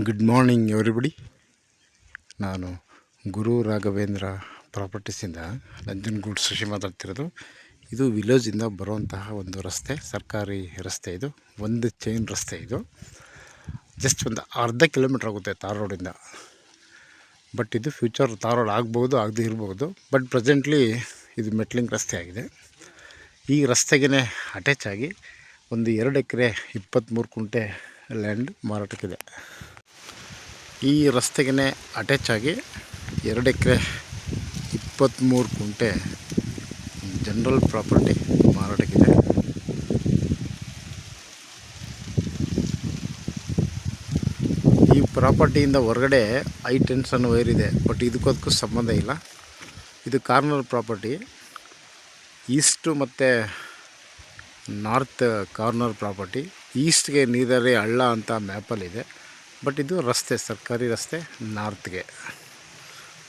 Good morning everybody. ನಾನು ಗುರು ರಾಘವೇಂದ್ರ ಪ್ರಾಪರ್ಟೀಸಿಂದ ನಂಜನಗೂಡು ಶಶಿ ಮಾತಾಡ್ತಿರೋದು. ಇದು ವಿಲೇಜಿಂದ ಬರುವಂತಹ ಒಂದು ರಸ್ತೆ, ಸರ್ಕಾರಿ ರಸ್ತೆ. ಇದು ಒಂದು ಚೈನ್ ರಸ್ತೆ. ಇದು ಜಸ್ಟ್ ಒಂದು ಅರ್ಧ ಕಿಲೋಮೀಟ್ರ್ ಆಗುತ್ತೆ ತಾರ್ ರೋಡಿಂದ. ಬಟ್ ಇದು ಫ್ಯೂಚರ್ ತಾರ್ ರೋಡ್ ಆಗ್ಬೋದು, ಆಗದೇ ಇರ್ಬೋದು. ಬಟ್ ಪ್ರೆಸೆಂಟ್ಲಿ ಇದು ಮೆಟ್ಲಿಂಗ್ ರಸ್ತೆ ಆಗಿದೆ. ಈ ರಸ್ತೆಗೆ ಅಟ್ಯಾಚ್ ಆಗಿ ಒಂದು 2 ಎಕರೆ 23 ಕುಂಟೆ ಲ್ಯಾಂಡ್ ಮಾರಾಟಕ್ಕಿದೆ. ಈ ರಸ್ತೆಗೆ ಅಟ್ಯಾಚ್ ಆಗಿ 2 ಎಕರೆ 23 ಕುಂಟೆ ಜನರಲ್ ಪ್ರಾಪರ್ಟಿ ಮಾರಾಟಕ್ಕಿದೆ. ಈ ಪ್ರಾಪರ್ಟಿಯಿಂದ ಹೊರಗಡೆ ಹೈ ಟೆನ್ಷನ್ ವೈರ್ ಇದೆ, ಬಟ್ ಇದಕ್ಕೂ ಸಂಬಂಧ ಇಲ್ಲ. ಇದು ಕಾರ್ನರ್ ಪ್ರಾಪರ್ಟಿ. ಈಸ್ಟು ಮತ್ತು ನಾರ್ತ್ ಕಾರ್ನರ್ ಪ್ರಾಪರ್ಟಿ. ಈಸ್ಟ್ಗೆ ನೀರಾವರಿ ಹಳ್ಳ ಅಂತ ಮ್ಯಾಪಲ್ಲಿದೆ, ಬಟ್ ಇದು ರಸ್ತೆ, ಸರ್ಕಾರಿ ರಸ್ತೆ ನಾರ್ತ್ಗೆ.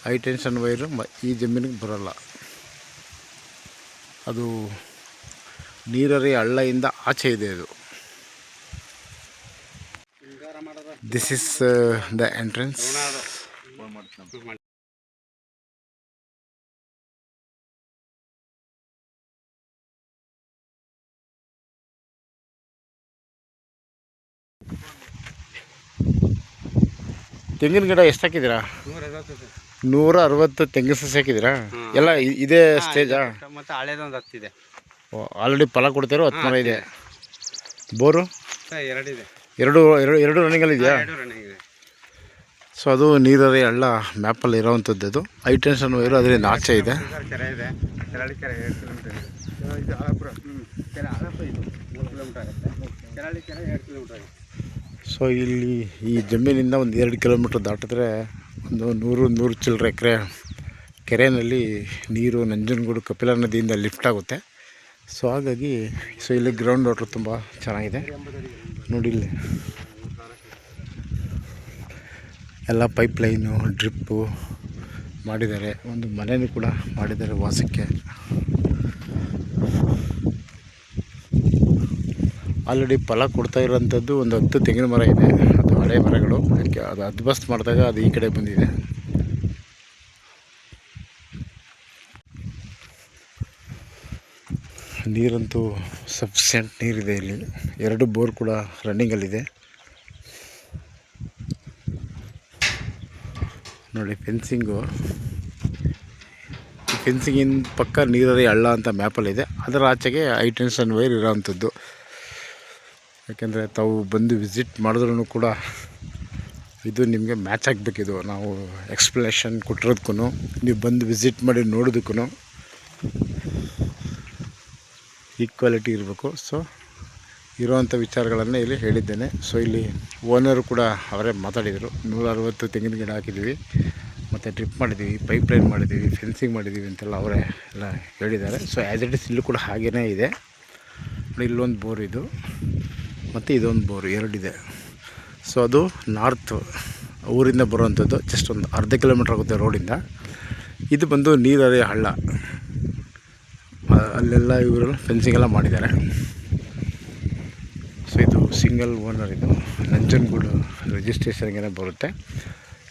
ಹೈ ಟೆನ್ಷನ್ ವೈರು ಈ ಜಮೀನಿಗೆ ಬರೋಲ್ಲ. ಅದು ನೀರಾವರಿ ಹಳ್ಳದಿಂದ ಆಚೆ ಇದೆ. ಅದು ದಿಸ್ ಇಸ್ ದ ಎಂಟ್ರೆನ್ಸ್. ತೆಂಗಿನ ಗಿಡ ಎಷ್ಟು ಹಾಕಿದ್ದೀರಾ? 160 ತೆಂಗಿನ ಸಸಿ ಹಾಕಿದ್ದೀರಾ? ಎಲ್ಲ ಇದೇ ಸ್ಟೇಜಾ? ಮತ್ತೆ ಹಳೇದೊಂದು ಹತ್ತಿದೆ. ಆಲ್ರೆಡಿ ಫಲ ಕೊಡ್ತಿರೋ 10 ಮರ ಇದೆ. ಬೋರು 2 ಇದೆ. ಎರಡು ರನ್ನಿಂಗಲ್ಲಿ ಇದೆಯಾ? ಸೊ ಅದು ನೀರಾವರಿ ಹಳ್ಳ ಮ್ಯಾಪಲ್ಲಿ ಇರೋವಂಥದ್ದು. ಅದು ಹೈ ಟೆನ್ಷನ್ ವೈರು ಅದರಿಂದ ಆಚೆ ಇದೆ. ಕೆರೆ ಇದೆ, ಕೆರಳಿ ಕೆರೆ 7 ಕಿಲೋಮೀಟರ್ ಇದೆ. ಇದು ಆಲಪುರ, ಕೆರೆ ಆಲಪುರ ಇದು 3 ಕಿಲೋಮೀಟರ್ ಆಗುತ್ತೆ. ಕೆರಳಿ ಕೆರೆ 7 ಕಿಲೋಮೀಟರ್ ಆಗಿದೆ. ಸೊ ಇಲ್ಲಿ ಈ ಜಮೀನಿಂದ ಒಂದು 2 ಕಿಲೋಮೀಟ್ರ್ ದಾಟಿದ್ರೆ ಒಂದು 100 ಚಿಲ್ಲರೆ ಎಕರೆ ಕೆರೆಯಲ್ಲಿ ನೀರು ನಂಜನಗೂಡು ಕಪಿಲಾ ನದಿಯಿಂದ ಲಿಫ್ಟ್ ಆಗುತ್ತೆ. ಸೊ ಹಾಗಾಗಿ ಇಲ್ಲಿ ಗ್ರೌಂಡ್ ವಾಟ್ರ್ ತುಂಬ ಚೆನ್ನಾಗಿದೆ. ನೋಡಿ, ಇಲ್ಲಿ ಎಲ್ಲ ಪೈಪ್ಲೈನು, ಡ್ರಿಪ್ಪು ಮಾಡಿದ್ದಾರೆ. ಒಂದು ಮನೆಯೂ ಕೂಡ ಮಾಡಿದ್ದಾರೆ ವಾಸಕ್ಕೆ. ಆಲ್ರೆಡಿ ಫಲ ಕೊಡ್ತಾ ಇರೋಂಥದ್ದು ಒಂದು 10 ತೆಂಗಿನ ಮರ ಇದೆ. ಅದು ಹಳೆ ಮರಗಳು. ಅದು ಅದ್ಬಸ್ಟ್ ಮಾಡಿದಾಗ ಅದು ಈ ಕಡೆ ಬಂದಿದೆ. ನೀರಂತೂ ಸಫಿಷಿಯೆಂಟ್ ನೀರಿದೆ ಇಲ್ಲಿ. 2 ಬೋರ್ ಕೂಡ ರನ್ನಿಂಗಲ್ಲಿದೆ. ನೋಡಿ, ಫೆನ್ಸಿಂಗಿನ ಪಕ್ಕ ನೀರಾವರಿ ಹಳ್ಳ ಅಂತ ಮ್ಯಾಪಲ್ಲಿದೆ. ಅದರ ಆಚೆಗೆ ಹೈ ಟೆನ್ಷನ್ ವೈರ್ ಇರೋವಂಥದ್ದು. ಯಾಕೆಂದರೆ ತಾವು ಬಂದು ವಿಸಿಟ್ ಮಾಡಿದ್ರೂ ಕೂಡ ಇದು ನಿಮಗೆ ಮ್ಯಾಚ್ ಆಗಬೇಕಿದು. ನಾವು ಎಕ್ಸ್ಪ್ಲನೇಷನ್ ಕೊಟ್ಟಿರೋದಕ್ಕೂ, ನೀವು ಬಂದು ವಿಸಿಟ್ ಮಾಡಿ ನೋಡೋದಕ್ಕೂ ಈಕ್ವಾಲಿಟಿ ಇರಬೇಕು. ಸೊ ಇರೋವಂಥ ವಿಚಾರಗಳನ್ನು ಇಲ್ಲಿ ಹೇಳಿದ್ದೇನೆ. ಸೊ ಇಲ್ಲಿ ಓನರು ಕೂಡ ಅವರೇ ಮಾತಾಡಿದರು. 160 ತೆಂಗಿನ ಗಿಡ ಹಾಕಿದ್ದೀವಿ, ಮತ್ತು ಡ್ರಿಪ್ ಮಾಡಿದ್ದೀವಿ, ಪೈಪ್ಲೈನ್ ಮಾಡಿದ್ದೀವಿ, ಫೆನ್ಸಿಂಗ್ ಮಾಡಿದ್ದೀವಿ ಅಂತೆಲ್ಲ ಅವರೇ ಎಲ್ಲ ಹೇಳಿದ್ದಾರೆ. ಸೊ ಆ್ಯಸ್ ಇಟ್ ಇಸ್ ಇಲ್ಲೂ ಕೂಡ ಹಾಗೇ ಇದೆ. ಇಲ್ಲೊಂದು ಬೋರ್ ಇದು, ಮತ್ತು ಇದೊಂದು ಬೋರು 2 ಇದೆ. ಸೊ ಅದು ನಾರ್ತ್ ಊರಿಂದ ಬರುವಂಥದ್ದು. ಜಸ್ಟ್ ಒಂದು ಅರ್ಧ ಕಿಲೋಮೀಟ್ರ್ ಆಗುತ್ತೆ ರೋಡಿಂದ. ಇದು ಬಂದು ನೀರಾವರಿ ಹಳ್ಳ. ಅಲ್ಲೆಲ್ಲ ಇವರು ಫೆನ್ಸಿಂಗೆಲ್ಲ ಮಾಡಿದ್ದಾರೆ. ಸೊ ಇದು ಸಿಂಗಲ್ ಓನರ್. ಇದು ನಂಜನಗೂಡು ರಿಜಿಸ್ಟ್ರೇಷನ್ಗೆ ಬರುತ್ತೆ.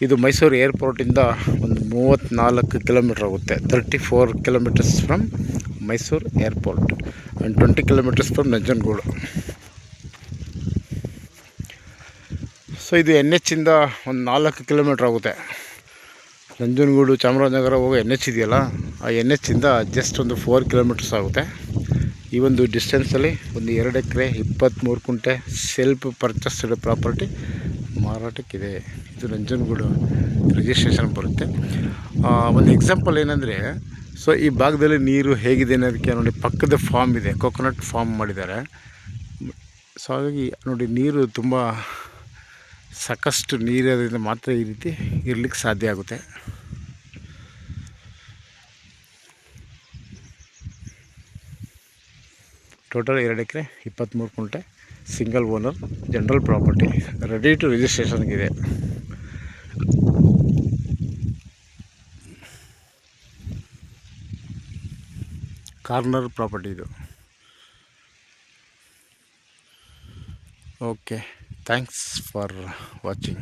ಇದು ಮೈಸೂರು ಏರ್ಪೋರ್ಟಿಂದ ಒಂದು 34 ಕಿಲೋಮೀಟ್ರ್ ಆಗುತ್ತೆ. 34 kilometres from Mysuru airport and 20 kilometres from Nanjangud. So ಇದು NH ಇಂದ ಒಂದು 4 ಕಿಲೋಮೀಟ್ರ್ ಆಗುತ್ತೆ. ನಂಜನಗೂಡು ಚಾಮರಾಜನಗರ ಹೋಗೋ NH ಇದೆಯಲ್ಲ, ಆ NH ಇಂದ ಜಸ್ಟ್ ಒಂದು 4 ಕಿಲೋಮೀಟರ್ಸ್ ಆಗುತ್ತೆ. ಈ ಒಂದು ಡಿಸ್ಟೆನ್ಸಲ್ಲಿ ಒಂದು 2 ಎಕರೆ 23 ಕುಂಟೆ ಸೆಲ್ಫ್ ಪರ್ಚೇಸ್ಡ್ ಪ್ರಾಪರ್ಟಿ ಮಾರಾಟಕ್ಕಿದೆ. ಇದು ನಂಜನಗೂಡು ರಿಜಿಸ್ಟ್ರೇಷನ್ ಬರುತ್ತೆ. ಒಂದು ಎಕ್ಸಾಂಪಲ್ ಏನಂದರೆ, ಸೊ ಈ ಭಾಗದಲ್ಲಿ ನೀರು ಹೇಗಿದೆ ಅನ್ನೋದಕ್ಕೆ ನೋಡಿ, ಪಕ್ಕದ ಫಾರ್ಮ್ ಇದೆ, ಕೊಕೊನಟ್ ಫಾರ್ಮ್ ಮಾಡಿದ್ದಾರೆ. ಸೊ ಹಾಗಾಗಿ ನೋಡಿ, ನೀರು ತುಂಬ ಸಾಕಷ್ಟು ನೀರಿರೋದ್ರಿಂದ ಮಾತ್ರ ಈ ರೀತಿ ಇರಲಿಕ್ಕೆ ಸಾಧ್ಯ ಆಗುತ್ತೆ. ಟೋಟಲ್ 2 ಎಕರೆ 23 ಕುಂಟೆ single owner general property ready to ರಿಜಿಸ್ಟ್ರೇಷನ್ಗಿದೆ. ಕಾರ್ನರ್ ಪ್ರಾಪರ್ಟಿ ಇದು. Okay, thanks for watching.